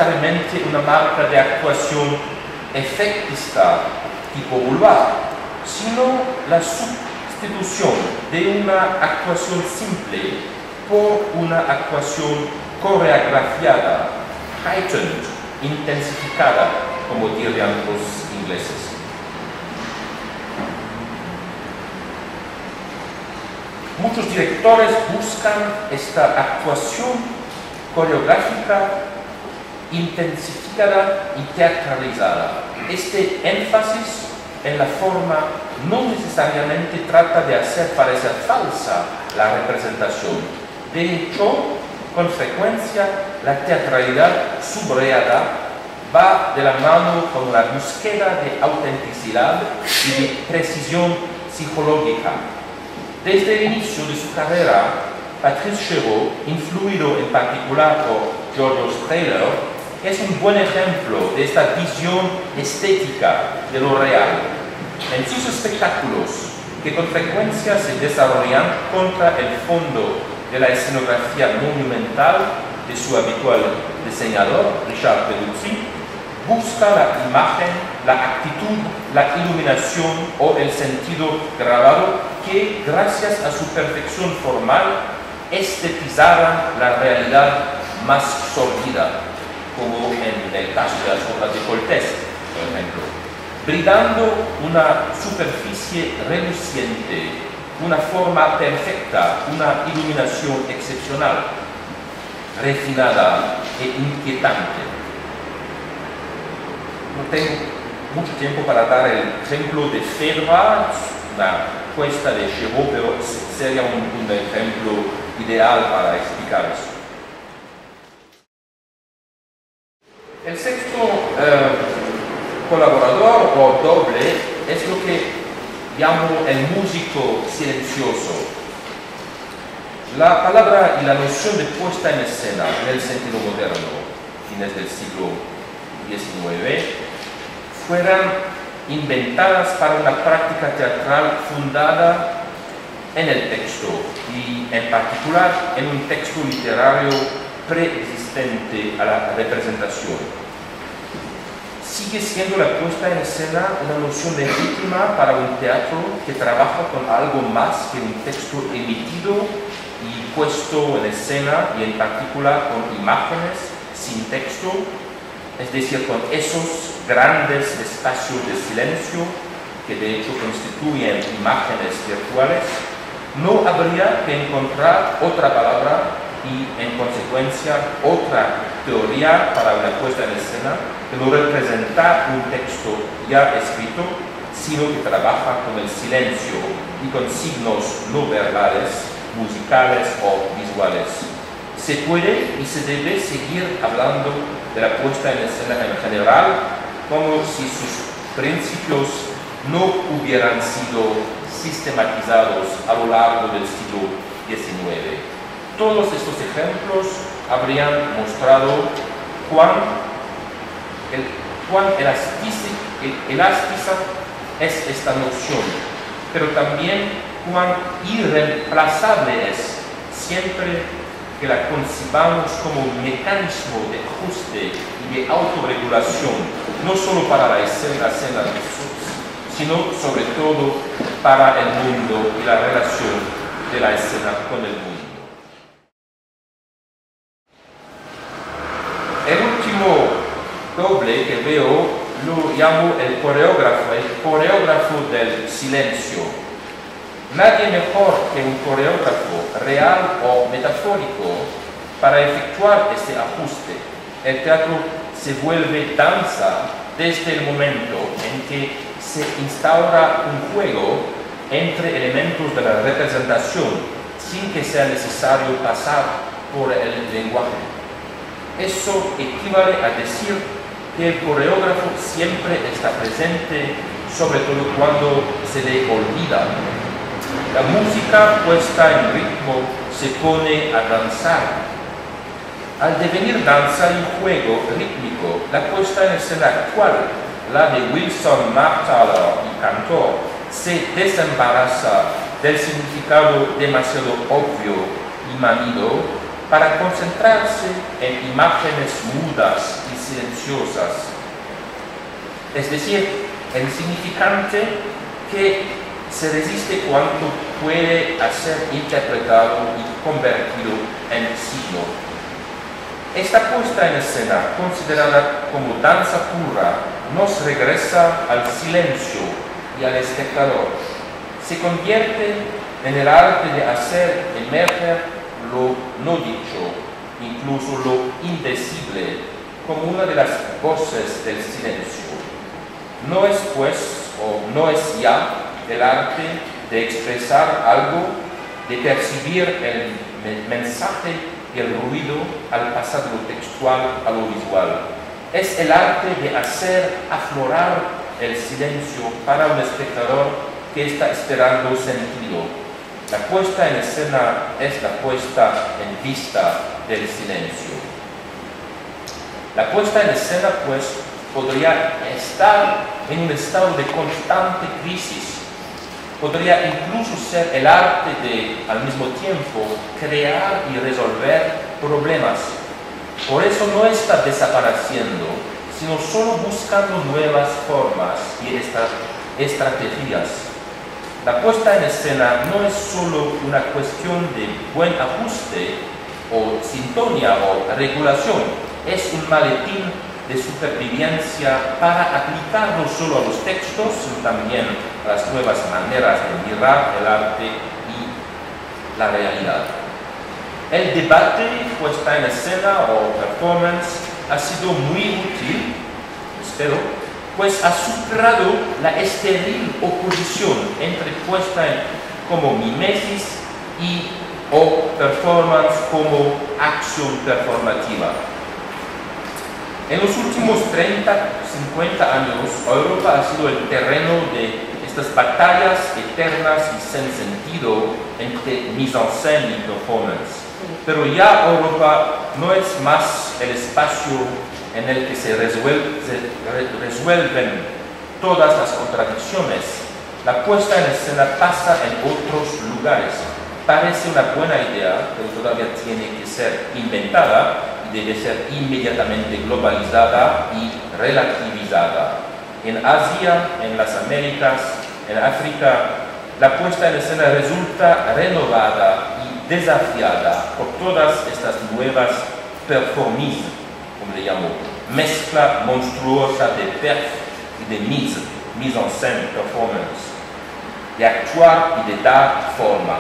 necesariamente una marca de actuación efectista tipo vulvar, sino la sustitución de una actuación simple por una actuación coreografiada, heightened, intensificada, como dirían los ingleses. Muchos directores buscan esta actuación coreográfica intensificada y teatralizada. Este énfasis en la forma no necesariamente trata de hacer parecer falsa la representación. De hecho, con frecuencia, la teatralidad subrayada va de la mano con la búsqueda de autenticidad y de precisión psicológica. Desde el inicio de su carrera, Patrice Chéreau, influido en particular por George Strehler, es un buen ejemplo de esta visión estética de lo real. En sus espectáculos, que con frecuencia se desarrollan contra el fondo de la escenografía monumental de su habitual diseñador, Richard Peluzzi, busca la imagen, la actitud, la iluminación o el sentido grabado que, gracias a su perfección formal, estetizaran la realidad más sórdida, como en el caso de las obras de Cortés, por ejemplo, brindando una superficie reluciente, una forma perfecta, una iluminación excepcional, refinada e inquietante. No tengo mucho tiempo para dar el ejemplo de Phèdre, una puesta de Chéreau, pero sería un ejemplo ideal para explicar eso. El sexto colaborador o doble es lo que llamo el músico silencioso. La palabra y la noción de puesta en escena en el sentido moderno, fines del siglo XIX, fueran inventadas para una práctica teatral fundada en el texto y en particular en un texto literario preexistente a la representación. Sigue siendo la puesta en escena una noción legítima para un teatro que trabaja con algo más que un texto emitido y puesto en escena, y en particular con imágenes sin texto, es decir, con esos grandes espacios de silencio que de hecho constituyen imágenes virtuales. No habría que encontrar otra palabra y, en consecuencia, otra teoría para una puesta en escena que no representa un texto ya escrito, sino que trabaja con el silencio y con signos no verbales, musicales o visuales. Se puede y se debe seguir hablando de la puesta en escena en general, como si sus principios no hubieran sido sistematizados a lo largo del siglo XIX. Todos estos ejemplos habrían mostrado cuán elástica es esta noción, pero también cuán irreemplazable es siempre que la concibamos como un mecanismo de ajuste y de autorregulación, no solo para la escena sino sobre todo para el mundo y la relación de la escena con el mundo. El último doble que veo lo llamo el coreógrafo del silencio. Nadie mejor que un coreógrafo real o metafórico para efectuar este ajuste. El teatro se vuelve danza desde el momento en que se instaura un juego entre elementos de la representación sin que sea necesario pasar por el lenguaje. Eso equivale a decir que el coreógrafo siempre está presente, sobre todo cuando se le olvida. La música puesta en ritmo se pone a danzar. Al devenir danza y juego rítmico, la puesta en escena actual, la de Wilson, Marthaler y Cantor, se desembaraza del significado demasiado obvio y manido para concentrarse en imágenes mudas y silenciosas, es decir, el significante que se resiste cuanto puede ser interpretado y convertido en signo. Esta puesta en escena, considerada como danza pura, nos regresa al silencio y al espectador. Se convierte en el arte de hacer emerger lo no dicho, incluso lo indecible, como una de las voces del silencio. No es pues, o no es ya, el arte de expresar algo, de percibir el mensaje y el ruido al pasar lo textual a lo visual. Es el arte de hacer aflorar el silencio para un espectador que está esperando sentido. La puesta en escena es la puesta en vista del silencio. La puesta en escena, pues, podría estar en un estado de constante crisis. Podría incluso ser el arte de, al mismo tiempo, crear y resolver problemas. Por eso no está desapareciendo, sino solo buscando nuevas formas y estrategias. La puesta en escena no es solo una cuestión de buen ajuste o sintonía o regulación, es un maletín de supervivencia para aplicar no solo a los textos, sino también a las nuevas maneras de mirar el arte y la realidad. El debate, puesta en escena o performance, ha sido muy útil, espero, pues ha superado la estéril oposición entre puesta en como mimesis y o performance como acción performativa. En los últimos 30, 50 años, Europa ha sido el terreno de estas batallas eternas y sin sentido entre mise en scène y performance. Pero ya Europa no es más el espacio en el que se resuelven todas las contradicciones. La puesta en escena pasa en otros lugares. Parece una buena idea, pero todavía tiene que ser inventada y debe ser inmediatamente globalizada y relativizada. En Asia, en las Américas, en África, la puesta en escena resulta renovada y desafiada por todas estas nuevas performances, como le llamo, mezcla monstruosa de perf y de mise en scène, performance, de actuar y de dar forma.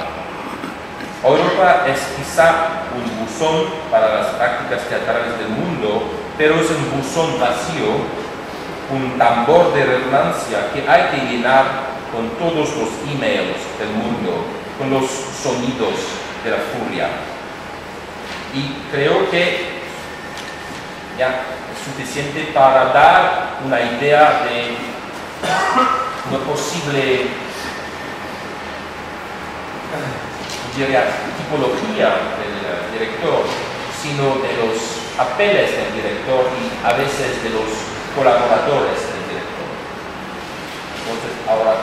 Europa es quizá un buzón para las prácticas teatrales del mundo, pero es un buzón vacío, un tambor de resonancia que hay que llenar con todos los emails del mundo, con los sonidos de la furia. Y creo que ya es suficiente para dar una idea de una posible tipología del director, sino de los papeles del director y a veces de los colaboradores del director. Entonces, ahora